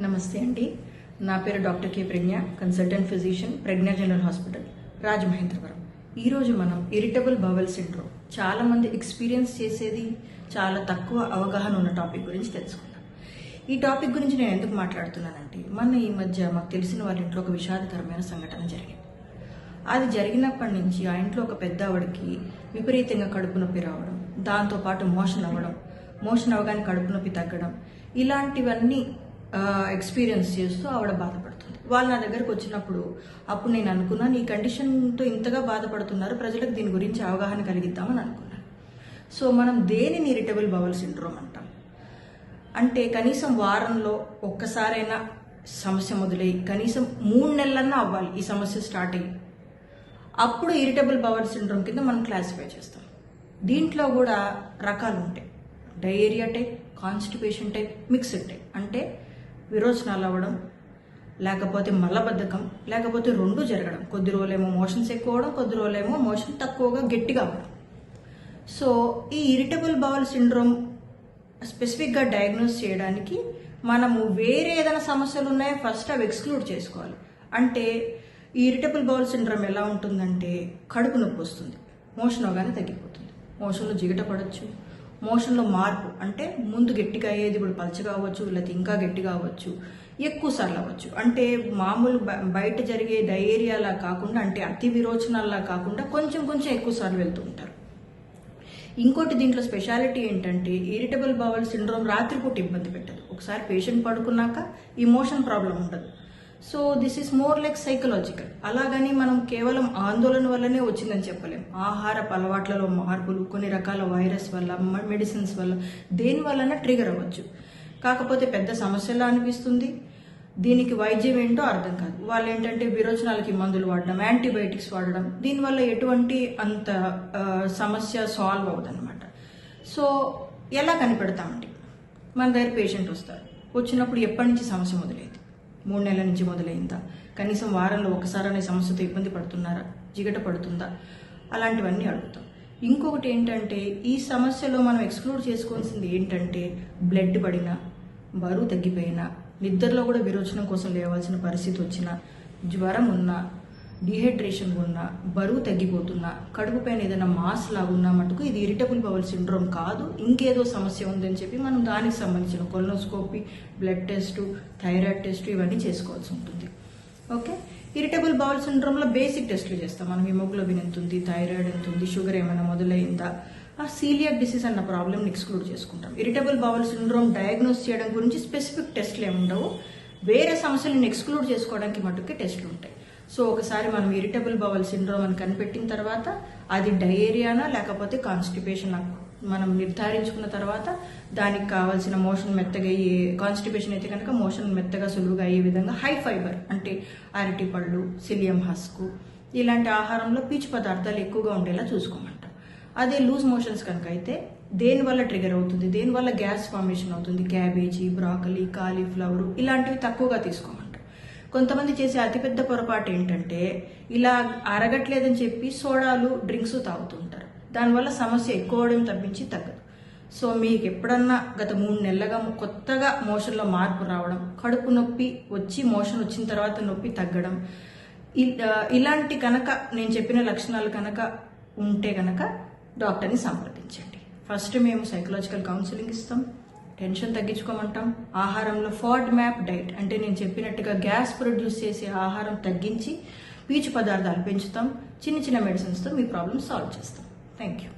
నమస్తే అండి. నా పేరు డాక్టర్ కే ప్రజ్ఞ, కన్సల్టెంట్ ఫిజిషియన్, ప్రజ్ఞ జనరల్ హాస్పిటల్, రాజమహేంద్రవరం. ఈరోజు మనం ఇరిటబుల్ బవల్ సిండ్రోమ్, చాలా మంది ఎక్స్పీరియన్స్ చేసేది, చాలా తక్కువ అవగాహన ఉన్న టాపిక్ గురించి తెలుసుకుందాం. ఈ టాపిక్ గురించి నేను ఎందుకు మాట్లాడుతున్నానంటే, ఈ మధ్య మాకు తెలిసిన వాళ్ళ ఇంట్లో ఒక విషాదకరమైన సంఘటన జరిగింది. అది జరిగినప్పటి నుంచి ఆ ఇంట్లో ఒక పెద్ద ఆవిడకి విపరీతంగా కడుపు నొప్పి రావడం, దాంతోపాటు మోషన్ అవగానే కడుపు నొప్పి తగ్గడం, ఇలాంటివన్నీ ఎక్స్పీరియన్స్ చేస్తూ ఆవిడ బాధపడుతుంది. వాళ్ళు నా దగ్గరకు వచ్చినప్పుడు అప్పుడు నేను అనుకున్నాను, ఈ కండిషన్తో ఇంతగా బాధపడుతున్నారు, ప్రజలకు దీని గురించి అవగాహన కలిగిద్దామని అనుకున్నాను. సో మనం దేనిని ఇరిటబుల్ బవల్ సిండ్రోమ్ అంటాం అంటే, కనీసం వారంలో ఒక్కసారైనా సమస్య మొదలయ్యి కనీసం 3 నెలలన్నా అవ్వాలి ఈ సమస్య స్టార్ట్ అయ్యి, అప్పుడు ఇరిటబుల్ బవల్ సిండ్రోమ్ కింద మనం క్లాసిఫై చేస్తాం. దీంట్లో కూడా రకాలు ఉంటాయి. Diarrhoea type, constipation type, mixed type. అంటే విరోచనాలు అవ్వడం, లేకపోతే మలబద్ధకం, లేకపోతే 2 జరగడం. కొద్ది రోజులేమో మోషన్స్ ఎక్కువ అవడం, కొద్ది రోజులేమో మోషన్ తక్కువగా గట్టిగా అవ్వడం. సో ఈ ఇరిటబుల్ బవల్ సిండ్రోమ్ స్పెసిఫిక్గా డయాగ్నోస్ చేయడానికి మనము వేరే ఏదైనా సమస్యలు ఉన్నాయో ఫస్ట్ అవి ఎక్స్క్లూడ్ చేసుకోవాలి. అంటే ఈ ఇరిటబుల్ బవల్ సిండ్రోమ్ ఎలా ఉంటుందంటే, కడుపు నొప్పి వస్తుంది, మోషన్ అవగానే తగ్గిపోతుంది, మోషన్లో జిగట పడవచ్చు, మోషన్లో మార్పు అంటే ముందు గట్టిగా అయ్యేది ఇప్పుడు పలచగా అవ్వచ్చు, లేకపోతే ఇంకా గట్టిగా అవ్వచ్చు, ఎక్కువ సార్లు అవ్వచ్చు. అంటే మామూలు బయట జరిగే డయేరియాలా కాకుండా, అంటే అతి విరోచనాల్లా కాకుండా కొంచెం ఎక్కువ సార్లు వెళ్తూ ఉంటారు. ఇంకోటి దీంట్లో స్పెషాలిటీ ఏంటంటే, ఇరిటబుల్ బవల్ సిండ్రోమ్ రాత్రిపూట ఇబ్బంది పెట్టదు. ఒకసారి పేషెంట్ పడుకున్నాక ఈ మోషన్ ప్రాబ్లం ఉండదు. So this is more like psychological. అలాగని మనం కేవలం ఆందోళన వల్లనే వచ్చిందని చెప్పలేం. ఆహారపు అలవాట్లలో మార్పులు, కొన్ని రకాల వైరస్ వల్ల, మెడిసిన్స్ వల్ల, దేని వలన ట్రిగర్ అవ్వచ్చు. కాకపోతే పెద్ద సమస్యలా అనిపిస్తుంది, దీనికి వైద్యం ఏంటో అర్థం కాదు. వాళ్ళు ఏంటంటే విరోచనాలకి మందులు వాడడం, యాంటీబయాటిక్స్ వాడడం, దీనివల్ల ఎటువంటి అంత సమస్య సాల్వ్ అవ్వదన్నమాట. సో ఎలా కనిపెడతామండి? మన దగ్గర పేషెంట్ వస్తారు, వచ్చినప్పుడు ఎప్పటి నుంచి సమస్య మొదలైంది? 3 నెలల నుంచి మొదలైందా? కనీసం వారంలో ఒకసారి అనే సమస్యతో ఇబ్బంది పడుతున్నారా? జిగట పడుతుందా? అలాంటివన్నీ అడుగుతాం. ఇంకొకటి ఏంటంటే, ఈ సమస్యలో మనం ఎక్స్క్లూడ్ చేసుకోవాల్సింది ఏంటంటే, బ్లడ్ పడినా, బరువు తగ్గిపోయినా, నిద్రలో కూడా విరోచనం కోసం లేవాల్సిన పరిస్థితి వచ్చినా, జ్వరం ఉన్నా, డిహైడ్రేషన్ ఉన్నా, బరువు తగ్గిపోతున్నా, కడుపు పైన ఏదైనా మాస్ లాగున్నా మటుకు ఇది ఇరిటబుల్ బవల్ సిండ్రోమ్ కాదు, ఇంకేదో సమస్య ఉందని చెప్పి మనం దానికి సంబంధించిన colonoscopy, blood test, thyroid test ఇవన్నీ చేసుకోవాల్సి ఉంటుంది. ఓకే, ఇరిటబుల్ బవల్ సిండ్రోమ్లో బేసిక్ టెస్టులు చేస్తాం మనం. హిమోగ్లోబిన్ ఎంత ఉంది, థైరాయిడ్ ఎంత ఉంది, షుగర్ ఏమైనా మొదలైందా, ఆ సీలియాక్ డిసీజ్ అన్న ప్రాబ్లమ్ని ఎక్స్క్లూడ్ చేసుకుంటాం. ఇరిటబుల్ బవల్ సిండ్రోమ్ డయాగ్నోస్ చేయడం గురించి స్పెసిఫిక్ టెస్టులు ఏముండవు, వేరే సమస్యలను ఎక్స్క్లూడ్ చేసుకోవడానికి మటుకే టెస్టులు ఉంటాయి. సో ఒకసారి మనం ఇరిటబుల్ బవల్ సిండ్రోమ్ అని కనిపెట్టిన తర్వాత, అది డయేరియానా లేకపోతే కాన్స్టిపేషన్ మనం నిర్ధారించుకున్న తర్వాత, దానికి కావాల్సిన మోషన్ మెత్తగా అయ్యే, కాన్స్టిపేషన్ అయితే కనుక మోషన్ మెత్తగా సులువుగా అయ్యే విధంగా హై ఫైబర్ అంటే అరటి పళ్ళు, సిలియం హస్కు ఇలాంటి ఆహారంలో పీచు పదార్థాలు ఎక్కువగా ఉండేలా చూసుకోమంటాం. అదే లూజ్ మోషన్స్ కనుక అయితే దేనివల్ల ట్రిగర్ అవుతుంది, దేనివల్ల గ్యాస్ ఫార్మేషన్ అవుతుంది, క్యాబేజీ, బ్రాకలీ, కాలీఫ్లవర్ ఇలాంటివి తక్కువగా తీసుకోమంటాం. కొంతమంది చేసే అతిపెద్ద పొరపాటు ఏంటంటే, ఇలా అరగట్లేదని చెప్పి సోడాలు, డ్రింక్స్ తాగుతూ ఉంటారు. దానివల్ల సమస్య ఎక్కువ అవడం తప్పించి తగ్గదు. సో మీకు ఎప్పుడన్నా గత 3 నెలలుగా కొత్తగా మోషన్లో మార్పు రావడం, కడుపు నొప్పి వచ్చి మోషన్ వచ్చిన తర్వాత నొప్పి తగ్గడం, ఇలాంటి కనుక నేను చెప్పిన లక్షణాలు కనుక ఉంటే కనుక డాక్టర్ని సంప్రదించండి. ఫస్ట్ మేము సైకలాజికల్ కౌన్సిలింగ్ ఇస్తాం, టెన్షన్ తగ్గించుకోమంటాం, ఆహారంలో FODMAP డైట్ అంటే నేను చెప్పినట్టుగా గ్యాస్ ప్రొడ్యూస్ చేసే ఆహారం తగ్గించి పీచు పదార్థాలు పెంచుతాం, చిన్న మెడిసిన్స్తో మీ ప్రాబ్లమ్ సాల్వ్ చేస్తాం. Thank you.